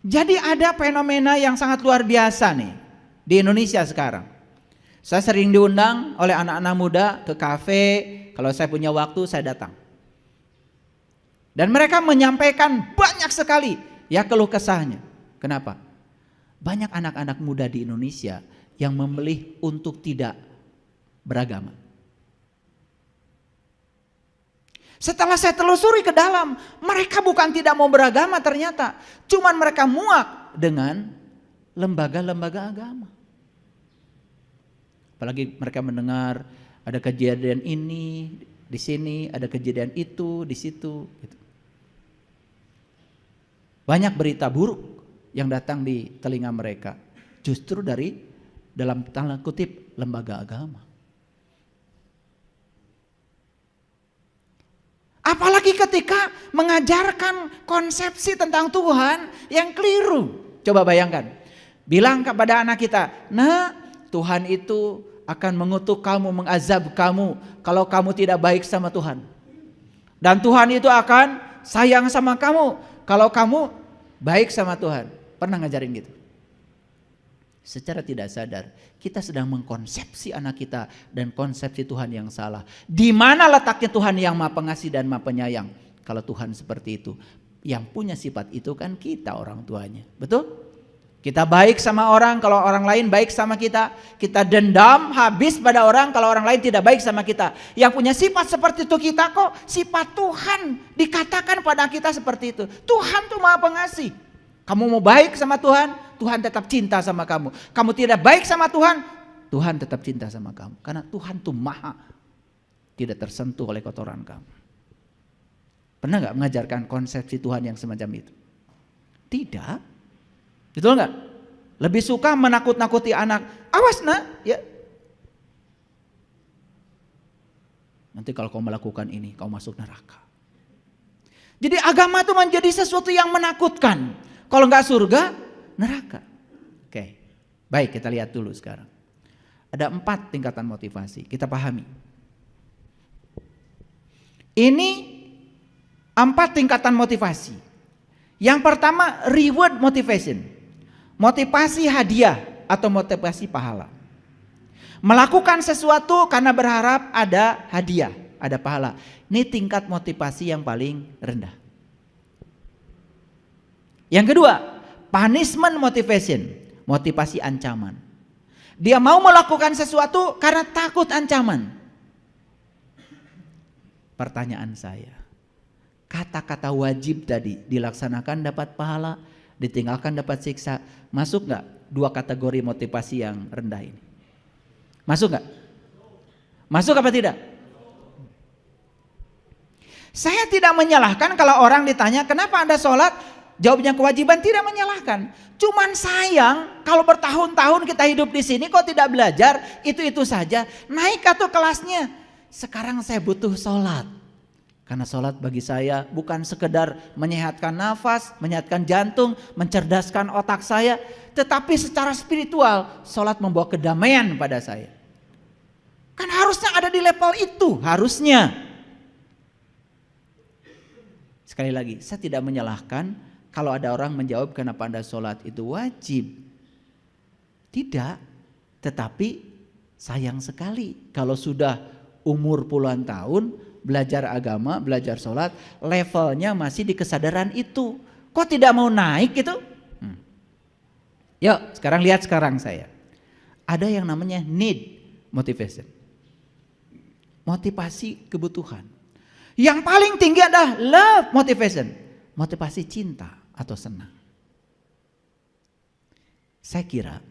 Jadi ada fenomena yang sangat luar biasa nih di Indonesia sekarang. Saya sering diundang oleh anak-anak muda ke kafe, kalau saya punya waktu saya datang. Dan mereka menyampaikan banyak sekali ya keluh kesahnya. Kenapa? Banyak anak-anak muda di Indonesia yang memilih untuk tidak beragama. Setelah saya telusuri ke dalam, mereka bukan tidak mau beragama ternyata. Cuman mereka muak dengan lembaga-lembaga agama. Apalagi mereka mendengar ada kejadian ini di sini, ada kejadian itu di situ. Gitu. Banyak berita buruk yang datang di telinga mereka. Justru dari dalam tanda kutip lembaga agama. Apalagi ketika mengajarkan konsepsi tentang Tuhan yang keliru. Coba bayangkan. Bilang kepada anak kita, nah Tuhan itu akan mengutuk kamu, mengazab kamu kalau kamu tidak baik sama Tuhan. Dan Tuhan itu akan sayang sama kamu kalau kamu baik sama Tuhan. Pernah ngajarin gitu? Secara tidak sadar kita sedang mengkonsepsi anak kita dan konsepsi Tuhan yang salah. Di mana letaknya Tuhan yang Maha Pengasih dan Maha Penyayang? Kalau Tuhan seperti itu, yang punya sifat itu kan kita orang tuanya, betul? Kita baik sama orang kalau orang lain baik sama kita. Kita dendam habis pada orang kalau orang lain tidak baik sama kita. Yang punya sifat seperti itu kita kok. Sifat Tuhan dikatakan pada kita seperti itu. Tuhan tuh Maha Pengasih. Kamu mau baik sama Tuhan, Tuhan tetap cinta sama kamu. Kamu tidak baik sama Tuhan, Tuhan tetap cinta sama kamu. Karena Tuhan tuh maha, tidak tersentuh oleh kotoran kamu. Pernah gak mengajarkan konsepsi Tuhan yang semacam itu? Tidak. Betul gak? Lebih suka menakut-nakuti anak. Awas nak, ya. Nanti kalau kau melakukan ini, kau masuk neraka. Jadi agama itu menjadi sesuatu yang menakutkan. Kalau nggak surga, neraka. Oke, baik kita lihat dulu sekarang. Ada 4 tingkatan motivasi, kita pahami. Ini 4 tingkatan motivasi. Yang pertama reward motivation, motivasi hadiah atau motivasi pahala. Melakukan sesuatu karena berharap ada hadiah, ada pahala. Ini tingkat motivasi yang paling rendah. Yang kedua, punishment motivation, motivasi ancaman. Dia mau melakukan sesuatu karena takut ancaman. Pertanyaan saya, kata-kata wajib tadi dilaksanakan dapat pahala, ditinggalkan dapat siksa. Masuk gak 2 kategori motivasi yang rendah ini? Masuk gak? Masuk apa tidak? Saya tidak menyalahkan kalau orang ditanya kenapa Anda sholat? Jawabnya kewajiban, tidak menyalahkan. Cuman sayang kalau bertahun-tahun kita hidup di sini kok tidak belajar itu saja. Naik atau kelasnya. Sekarang saya butuh sholat. Karena sholat bagi saya bukan sekedar menyehatkan nafas, menyehatkan jantung, mencerdaskan otak saya. Tetapi secara spiritual sholat membawa kedamaian pada saya. Kan harusnya ada di level itu, harusnya. Sekali lagi, saya tidak menyalahkan kalau ada orang menjawab kenapa Anda sholat itu wajib. Tidak, tetapi sayang sekali kalau sudah umur puluhan tahun belajar agama, belajar sholat, levelnya masih di kesadaran itu. Kok tidak mau naik gitu? Yuk sekarang lihat sekarang saya. Ada yang namanya need motivation. Motivasi kebutuhan. Yang paling tinggi adalah love motivation. Motivasi cinta atau senang. Saya kira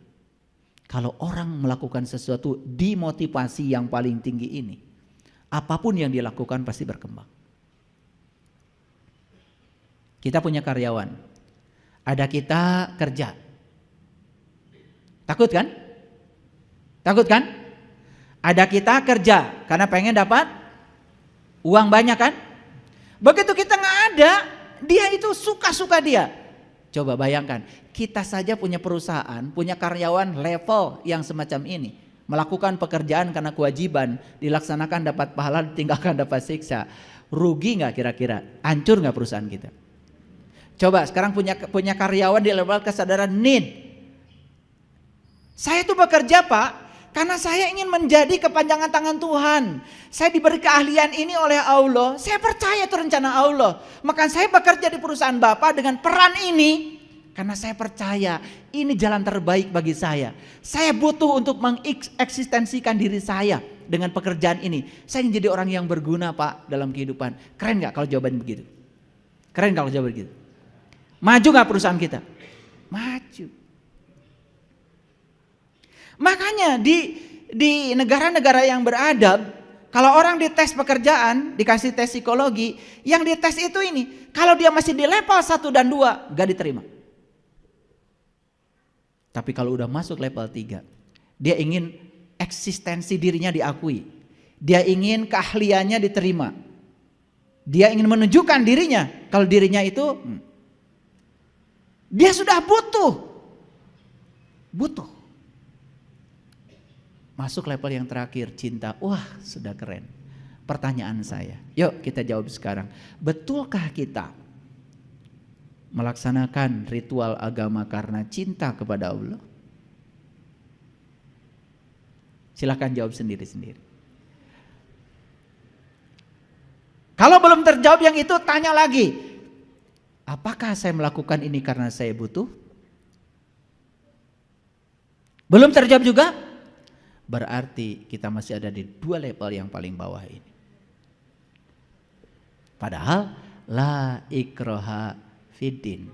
kalau orang melakukan sesuatu di motivasi yang paling tinggi ini, apapun yang dilakukan pasti berkembang. Kita punya karyawan, ada kita kerja. Takut kan? Takut kan? Ada kita kerja karena pengen dapat uang banyak kan? Begitu kita nggak ada, dia itu suka-suka dia. Coba bayangkan, kita saja punya perusahaan, punya karyawan level yang semacam ini. Melakukan pekerjaan karena kewajiban, dilaksanakan dapat pahala, ditinggalkan dapat siksa. Rugi nggak kira-kira? Hancur nggak perusahaan kita? Coba sekarang punya karyawan di level kesadaran need. Saya itu bekerja Pak, karena saya ingin menjadi kepanjangan tangan Tuhan. Saya diberi keahlian ini oleh Allah. Saya percaya itu rencana Allah. Maka saya bekerja di perusahaan Bapak dengan peran ini. Karena saya percaya ini jalan terbaik bagi saya. Saya butuh untuk mengeksistensikan diri saya dengan pekerjaan ini. Saya ingin jadi orang yang berguna Pak dalam kehidupan. Keren gak kalau jawaban begitu? Keren kalau jawaban begitu? Maju gak perusahaan kita? Maju. Makanya di negara-negara yang beradab, kalau orang dites pekerjaan, dikasih tes psikologi, yang dites itu ini, kalau dia masih di level 1 dan 2, gak diterima. Tapi kalau udah masuk level 3, dia ingin eksistensi dirinya diakui. Dia ingin keahliannya diterima. Dia ingin menunjukkan dirinya, kalau dirinya itu, dia sudah butuh. Masuk level yang terakhir, cinta. Wah, sudah keren. Pertanyaan saya, yuk kita jawab sekarang. Betulkah kita melaksanakan ritual agama karena cinta kepada Allah? Silahkan jawab sendiri-sendiri. Kalau belum terjawab yang itu, tanya lagi. Apakah saya melakukan ini karena saya butuh? Belum terjawab juga? Berarti kita masih ada di 2 level yang paling bawah ini. Padahal la ikraha fiddin.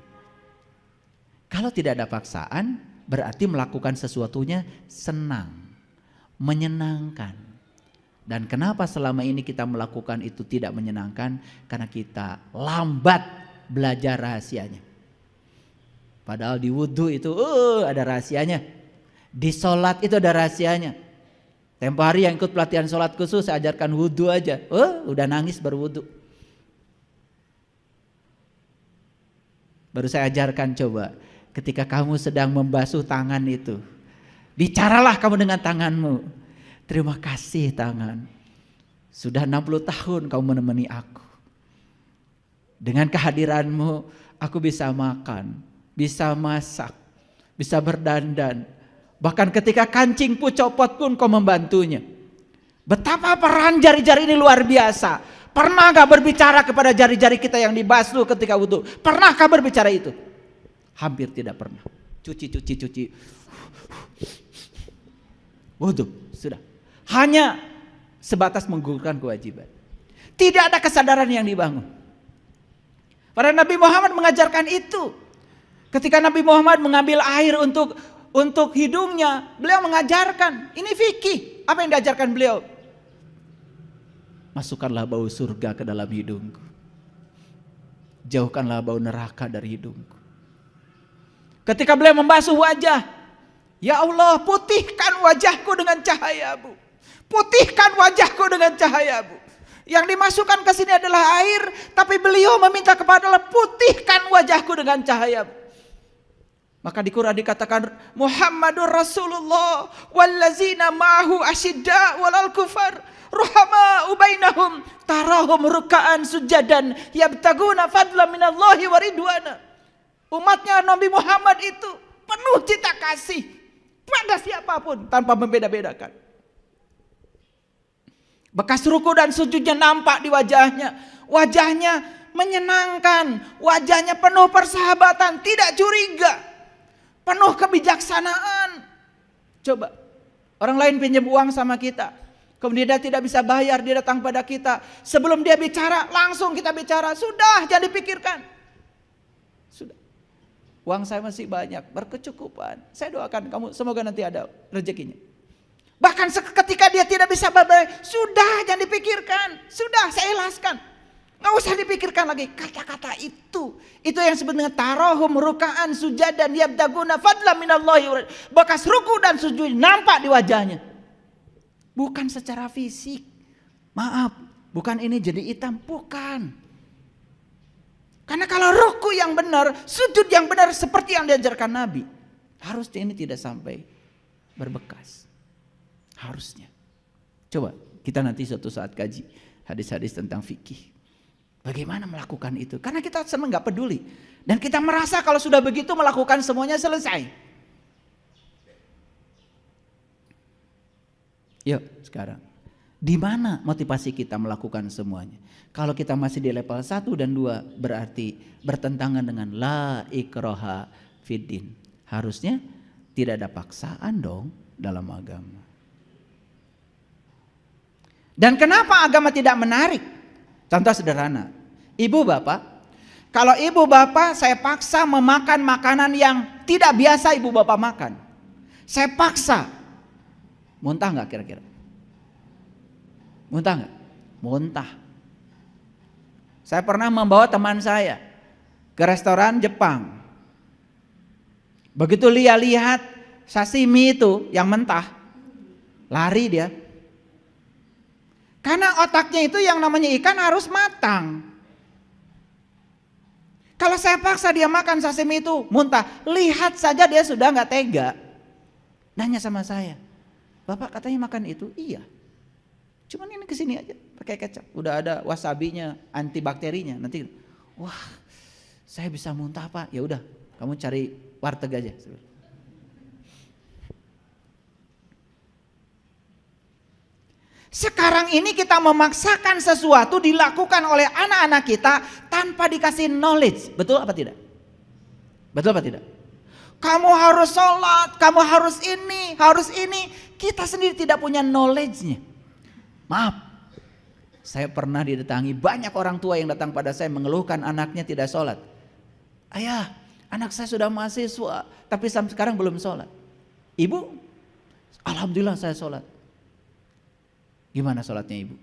Kalau tidak ada paksaan, berarti melakukan sesuatunya senang, menyenangkan. Dan kenapa selama ini kita melakukan itu tidak menyenangkan? Karena kita lambat belajar rahasianya. Padahal di wudhu itu ada rahasianya. Di sholat itu ada rahasianya. Tempo hari yang ikut pelatihan sholat khusus, saya ajarkan wudhu aja. Udah nangis berwudhu. Baru saya ajarkan, coba ketika kamu sedang membasuh tangan itu, bicaralah kamu dengan tanganmu. Terima kasih tangan, sudah 60 tahun kamu menemani aku. Dengan kehadiranmu aku bisa makan, bisa masak, bisa berdandan. Bahkan ketika kancingku copot pun kau membantunya. Betapa peran jari-jari ini luar biasa. Pernah gak berbicara kepada jari-jari kita yang dibasuh ketika wudhu? Pernahkah berbicara itu? Hampir tidak pernah. Cuci. Wudhu, sudah. Hanya sebatas menggugurkan kewajiban. Tidak ada kesadaran yang dibangun. Para Nabi Muhammad mengajarkan itu. Ketika Nabi Muhammad mengambil air untuk hidungnya, beliau mengajarkan, ini fikih. Apa yang diajarkan beliau? Masukkanlah bau surga ke dalam hidungku, jauhkanlah bau neraka dari hidungku. Ketika beliau membasuh wajah, ya Allah, putihkan wajahku dengan cahayamu, putihkan wajahku dengan cahayamu. Yang dimasukkan ke sini adalah air, tapi beliau meminta kepada Allah, putihkan wajahku dengan cahayamu. Maka di Quran dikatakan Muhammadur Rasulullah wallazina ma'ahu asyidda walal kufar ruhama'u bainahum tarahum ruka'an sujadan yabtaguna fadlan minallahi wa ridwana. Umatnya Nabi Muhammad itu penuh cinta kasih pada siapapun tanpa membeda-bedakan. Bekas ruku dan sujudnya nampak di wajahnya. Wajahnya menyenangkan, wajahnya penuh persahabatan, tidak curiga. Penuh kebijaksanaan. Coba, orang lain pinjam uang sama kita, kemudian dia tidak bisa bayar, dia datang pada kita. Sebelum dia bicara, langsung kita bicara. Sudah, jangan dipikirkan. Sudah. Uang saya masih banyak, berkecukupan. Saya doakan kamu, semoga nanti ada rezekinya. Bahkan ketika dia tidak bisa bayar, sudah, jangan dipikirkan. Sudah, saya ikhlaskan. Nggak usah dipikirkan lagi kata-kata itu. Itu yang disebut dengan tarahum ruka'an sujadan yabtaguna fadlan minallahi. Bekas ruku dan sujud nampak di wajahnya. Bukan secara fisik. Maaf, bukan ini jadi hitam, bukan. Karena kalau ruku yang benar, sujud yang benar seperti yang diajarkan Nabi, harusnya ini tidak sampai berbekas. Harusnya. Coba kita nanti suatu saat kaji hadis-hadis tentang fikih. Bagaimana melakukan itu? Karena kita senang nggak peduli. Dan kita merasa kalau sudah begitu melakukan semuanya selesai. Yuk sekarang. Di mana motivasi kita melakukan semuanya? Kalau kita masih di level 1 dan 2 berarti bertentangan dengan la ikraha fiddin. Harusnya tidak ada paksaan dong dalam agama. Dan kenapa agama tidak menarik? Contoh sederhana. Ibu bapak, kalau ibu bapak saya paksa memakan makanan yang tidak biasa ibu bapak makan. Saya paksa. Muntah nggak kira-kira? Muntah nggak? Muntah. Saya pernah membawa teman saya ke restoran Jepang. Begitu dia lihat sashimi itu yang mentah, lari dia. Karena otaknya itu yang namanya ikan harus matang. Kalau saya paksa dia makan sashimi itu muntah, lihat saja dia sudah nggak tega. Nanya sama saya, Bapak katanya makan itu? Iya. Cuman ini kesini aja pakai kecap, udah ada wasabinya, antibakterinya. Nanti, wah, saya bisa muntah Pak. Ya udah, kamu cari warteg aja. Sekarang ini kita memaksakan sesuatu dilakukan oleh anak-anak kita tanpa dikasih knowledge. Betul apa tidak? Betul apa tidak? Kamu harus sholat, kamu harus ini, harus ini. Kita sendiri tidak punya knowledge-nya. Maaf, saya pernah didatangi banyak orang tua yang datang pada saya mengeluhkan anaknya tidak sholat. Ayah, anak saya sudah mahasiswa, tapi sampai sekarang belum sholat. Ibu, alhamdulillah saya sholat. Gimana sholatnya ibu?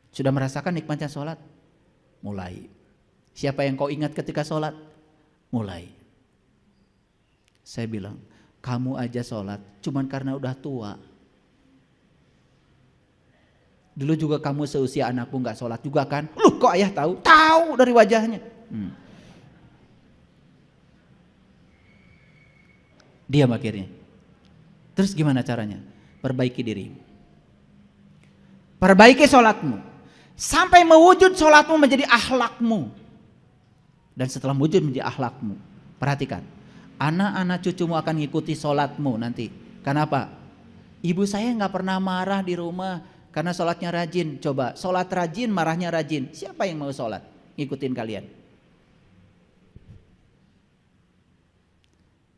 Sudah merasakan nikmatnya sholat? Mulai. Siapa yang kau ingat ketika sholat? Mulai. Saya bilang, kamu aja sholat cuman karena udah tua. Dulu juga kamu seusia anakmu gak sholat juga kan? Loh kok ayah tahu? Tahu dari wajahnya. Diam akhirnya. Terus gimana caranya? Perbaiki dirimu. Perbaiki sholatmu. Sampai mewujud sholatmu menjadi akhlakmu. Dan setelah wujud menjadi akhlakmu. Perhatikan. Anak-anak cucumu akan mengikuti sholatmu nanti. Kenapa? Ibu saya gak pernah marah di rumah. Karena sholatnya rajin. Coba sholat rajin, marahnya rajin. Siapa yang mau sholat? Ngikutin kalian.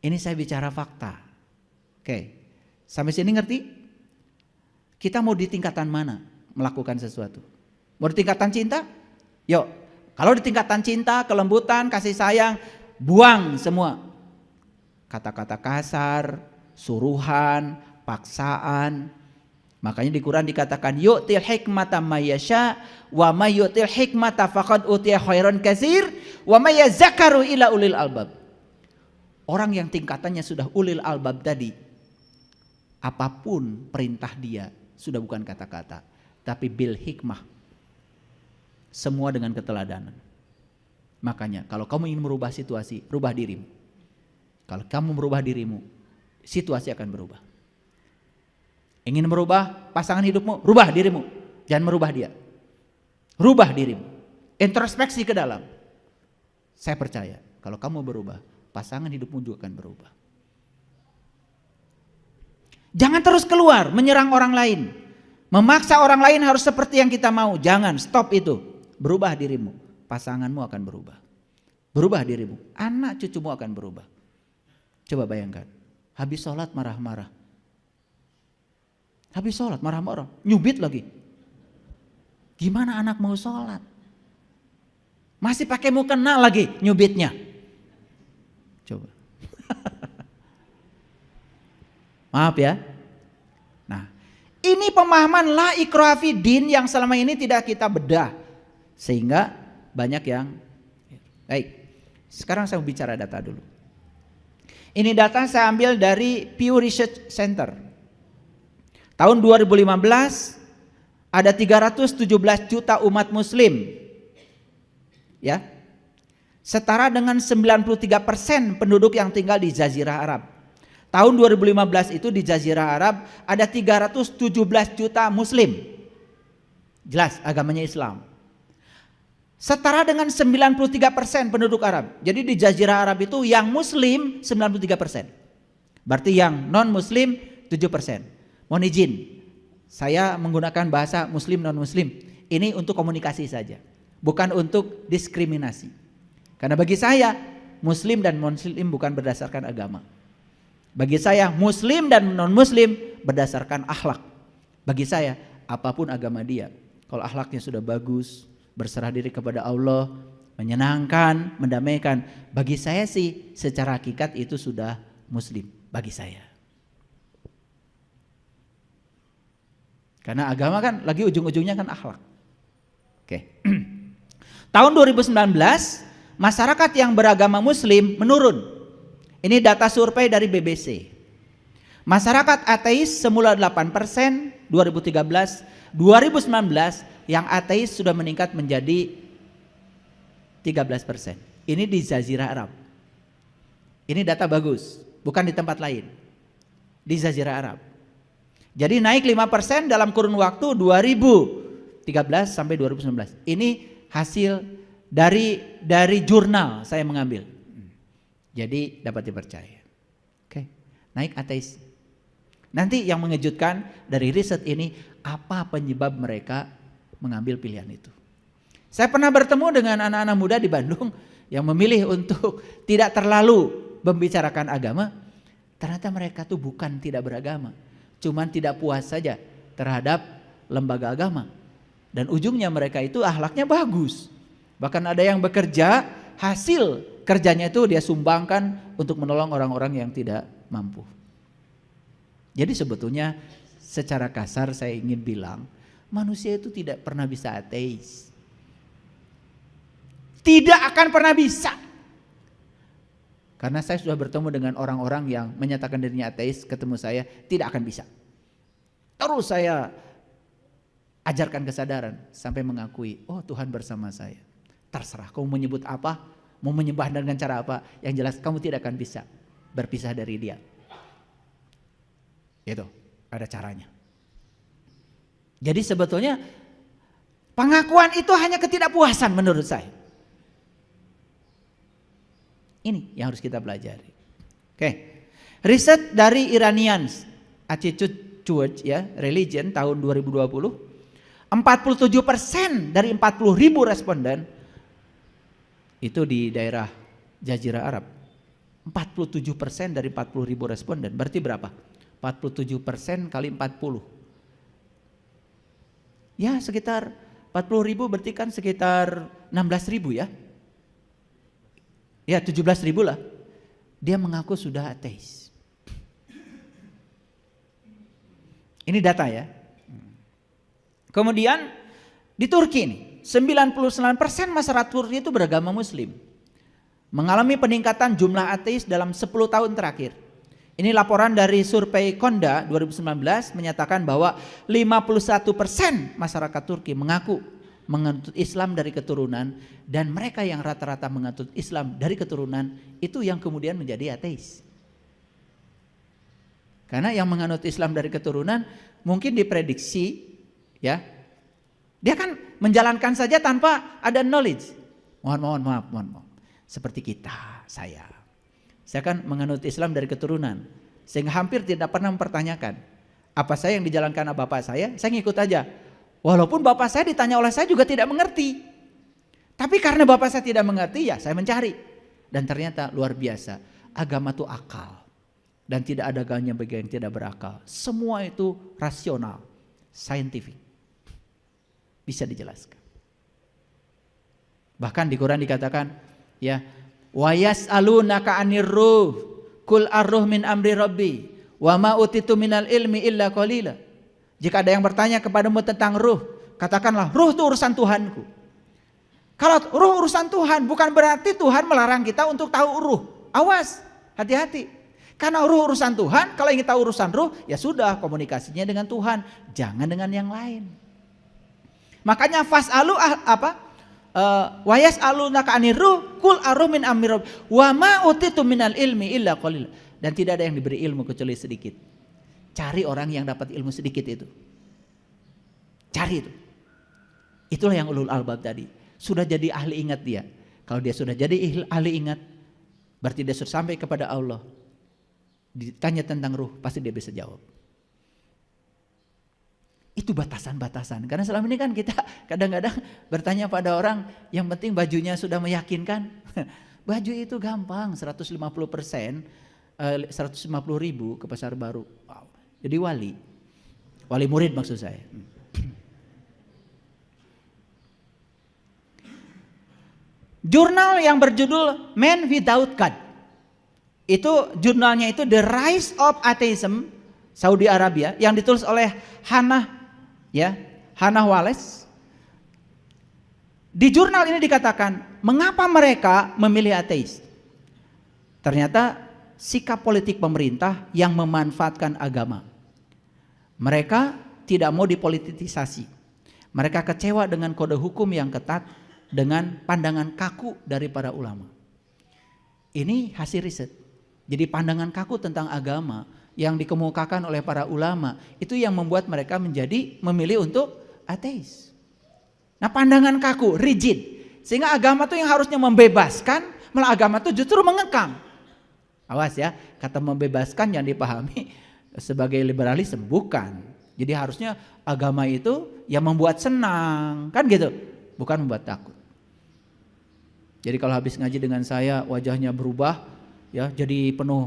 Ini saya bicara fakta. Oke. Sampai sini ngerti? Kita mau di tingkatan mana melakukan sesuatu? Mau di tingkatan cinta? Yuk. Kalau di tingkatan cinta, kelembutan, kasih sayang, buang semua. Kata-kata kasar, suruhan, paksaan. Makanya di Quran dikatakan yu'til hikmata may yasha wa may yu'til hikmata faqad utiya khairan katsir wa may yazakkaru ila ulil albab. Orang yang tingkatannya sudah ulil albab tadi, apapun perintah dia sudah bukan kata-kata, tapi bil hikmah. Semua dengan keteladanan. Makanya kalau kamu ingin merubah situasi, rubah dirimu. Kalau kamu merubah dirimu, situasi akan berubah. Ingin merubah pasangan hidupmu, rubah dirimu. Jangan merubah dia. Rubah dirimu. Introspeksi ke dalam. Saya percaya kalau kamu berubah, pasangan hidupmu juga akan berubah. Jangan terus keluar menyerang orang lain. Memaksa orang lain harus seperti yang kita mau. Jangan, stop itu. Berubah dirimu. Pasanganmu akan berubah. Berubah dirimu. Anak cucumu akan berubah. Coba bayangkan. Habis sholat marah-marah. Habis sholat marah-marah, nyubit lagi. Gimana anak mau sholat? Masih pakai mukena lagi nyubitnya. Coba. Maaf ya. Nah, ini pemahaman la ikraha fiddin yang selama ini tidak kita bedah. Sehingga banyak yang baik. Sekarang saya bicara data dulu. Ini data saya ambil dari Pew Research Center. Tahun 2015 ada 317 juta umat muslim. Ya. Setara dengan 93% penduduk yang tinggal di Jazirah Arab. Tahun 2015 itu di Jazirah Arab ada 317 juta muslim. Jelas agamanya Islam. setara dengan 93% penduduk Arab. Jadi di Jazirah Arab itu yang muslim 93%. Berarti yang non muslim 7%. Mohon izin, saya menggunakan bahasa muslim non muslim. Ini untuk komunikasi saja, bukan untuk diskriminasi. Karena bagi saya muslim dan non muslim bukan berdasarkan agama. Bagi saya muslim dan non muslim berdasarkan akhlak. Bagi saya apapun agama dia, kalau akhlaknya sudah bagus, berserah diri kepada Allah, menyenangkan, mendamaikan, bagi saya sih secara hakikat itu sudah muslim bagi saya. Karena agama kan lagi ujung-ujungnya kan akhlak. Oke. Tahun 2019 masyarakat yang beragama muslim menurun. Ini data survei dari BBC. Masyarakat ateis semula 8% 2013, 2019 yang ateis sudah meningkat menjadi 13%. Ini di Jazirah Arab. Ini data bagus, bukan di tempat lain. Di Jazirah Arab. Jadi naik 5% dalam kurun waktu 2013 sampai 2019. Ini hasil dari jurnal saya mengambil. Jadi dapat dipercaya. Oke, naik ateis. Nanti yang mengejutkan dari riset ini, apa penyebab mereka mengambil pilihan itu. Saya pernah bertemu dengan anak-anak muda di Bandung yang memilih untuk tidak terlalu membicarakan agama. Ternyata mereka tuh bukan tidak beragama, cuman tidak puas saja terhadap lembaga agama. Dan ujungnya mereka itu akhlaknya bagus. Bahkan ada yang bekerja, hasil kerjanya itu dia sumbangkan untuk menolong orang-orang yang tidak mampu. Jadi sebetulnya secara kasar saya ingin bilang, manusia itu tidak pernah bisa ateis. Tidak akan pernah bisa. Karena saya sudah bertemu dengan orang-orang yang menyatakan dirinya ateis, ketemu saya, tidak akan bisa. Terus saya ajarkan kesadaran sampai mengakui, oh Tuhan bersama saya. Terserah kamu menyebut apa, mau menyembah dengan cara apa, yang jelas kamu tidak akan bisa berpisah dari dia. Itu ada caranya. Jadi sebetulnya pengakuan itu hanya ketidakpuasan menurut saya. Ini yang harus kita pelajari. Oke. Riset dari Iranians Attitude Towards Religion tahun 2020, 47% dari 40.000 responden itu di daerah Jazirah Arab. 47% dari 40.000 responden, berarti berapa? 47% kali 40. Ya sekitar 40.000 berarti kan sekitar 16.000 ya. Ya 17.000 lah. Dia mengaku sudah ateis. Ini data ya. Kemudian di Turki ini 99% masyarakat Turki itu beragama muslim. Mengalami peningkatan jumlah ateis dalam 10 tahun terakhir. Ini laporan dari survei Konda 2019 menyatakan bahwa 51% masyarakat Turki mengaku menganut Islam dari keturunan, dan mereka yang rata-rata menganut Islam dari keturunan itu yang kemudian menjadi ateis. Karena yang menganut Islam dari keturunan mungkin diprediksi ya, dia kan menjalankan saja tanpa ada knowledge. Mohon maaf. Seperti kita, saya kan menganut Islam dari keturunan, sehingga hampir tidak pernah mempertanyakan apa saya yang dijalankan bapak saya ngikut aja. Walaupun bapak saya ditanya oleh saya juga tidak mengerti. Tapi karena bapak saya tidak mengerti, ya saya mencari. Dan ternyata luar biasa, agama itu akal. Dan tidak ada agamanya bagi yang tidak berakal. Semua itu rasional, scientific. Bisa dijelaskan. Bahkan di Quran dikatakan, ya, wa yas'alunaka 'anir ruh kul ar-ruh min amri rabbi wa ma utitu minal ilmi illa qalila. Jika ada yang bertanya kepadamu tentang ruh, katakanlah ruh itu urusan Tuhanku. Kalau ruh urusan Tuhan bukan berarti Tuhan melarang kita untuk tahu ruh. Awas, hati-hati. Karena ruh urusan Tuhan, kalau ingin tahu urusan ruh, ya sudah komunikasinya dengan Tuhan, jangan dengan yang lain. Makanya fas'alu wa yas'alunaka 'anir ruh qul ar-ruh min amri rabbi wa ma utitu minal ilmi illa qalil. Dan tidak ada yang diberi ilmu kecuali sedikit. Cari orang yang dapat ilmu sedikit itu. Cari itu. Itulah yang ulul albab tadi. sudah jadi ahli ingat dia. Kalau dia sudah jadi ahli ingat, berarti dia sudah sampai kepada Allah. Ditanya tentang ruh, pasti dia bisa jawab. Itu batasan-batasan. Karena selama ini kan kita kadang-kadang bertanya pada orang, yang penting bajunya sudah meyakinkan. Baju itu gampang, 150%, 150.000 ke Pasar Baru. Wow. Jadi wali murid maksud saya. Jurnal yang berjudul Man Without God. Itu jurnalnya itu The Rise of Atheism, Saudi Arabia, yang ditulis oleh Hannah Wallace. Di jurnal ini dikatakan, mengapa mereka memilih ateis? Ternyata sikap politik pemerintah yang memanfaatkan agama. Mereka tidak mau dipolitisasi. Mereka kecewa dengan kode hukum yang ketat, dengan pandangan kaku dari para ulama. Ini hasil riset. Jadi pandangan kaku tentang agama yang dikemukakan oleh para ulama itu yang membuat mereka memilih untuk ateis. Nah, pandangan kaku, rigid, sehingga agama itu yang harusnya membebaskan, malah agama itu justru mengekang. Awas ya, kata membebaskan yang dipahami sebagai liberalisme, bukan. Jadi harusnya agama itu yang membuat senang, kan gitu, bukan membuat takut. Jadi kalau habis ngaji dengan saya wajahnya berubah, ya jadi penuh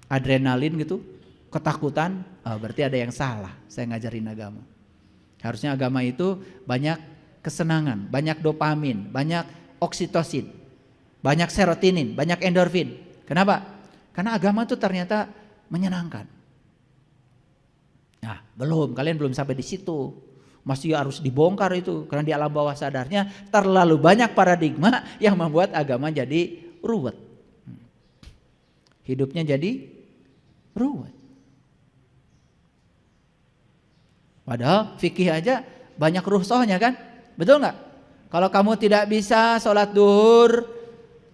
adrenalin gitu, ketakutan, berarti ada yang salah. Saya ngajarin agama. Harusnya agama itu banyak kesenangan, banyak dopamin, banyak oksitosin, banyak serotonin, banyak endorfin. Kenapa? Karena agama itu ternyata menyenangkan. Nah, kalian belum sampai di situ. Masih harus dibongkar itu, karena di alam bawah sadarnya terlalu banyak paradigma yang membuat agama jadi ruwet. Hidupnya jadi ruwet. Padahal fikih aja banyak ruhsohnya kan? Betul nggak? Kalau kamu tidak bisa sholat duhur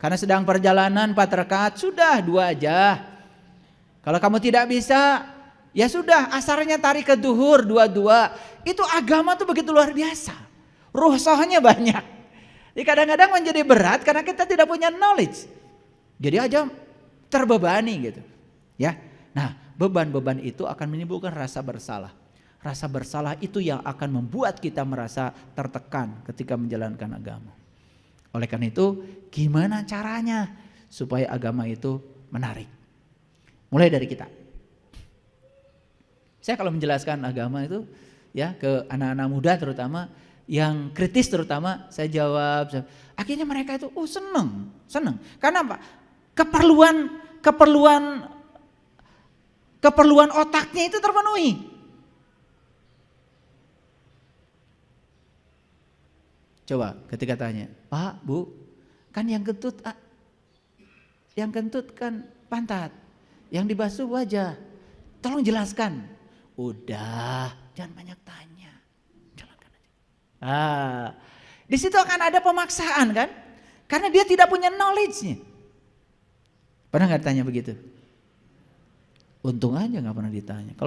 karena sedang perjalanan 4 rakaat, sudah 2 aja. Kalau kamu tidak bisa, ya sudah asarnya tarik ke duhur 2-2. Itu agama tuh begitu luar biasa. Ruhsohnya banyak. Jadi kadang-kadang menjadi berat karena kita tidak punya knowledge. Jadi aja terbebani gitu. Ya. Nah, beban-beban itu akan menimbulkan rasa bersalah. Rasa bersalah itu yang akan membuat kita merasa tertekan ketika menjalankan agama. Oleh karena itu, gimana caranya supaya agama itu menarik? Mulai dari kita. Saya kalau menjelaskan agama itu ya ke anak-anak muda terutama yang kritis terutama, saya jawab. Akhirnya mereka itu seneng. Karena apa? Keperluan otaknya itu terpenuhi. Coba ketika tanya, Pak, Bu, kan yang kentut kan pantat, yang dibasuh wajah. Tolong jelaskan. Udah, jangan banyak tanya. Jalankan aja. Di situ akan ada pemaksaan kan? Karena dia tidak punya knowledge-nya. Pernah nggak tanya begitu? Untung aja nggak pernah ditanya. Kalau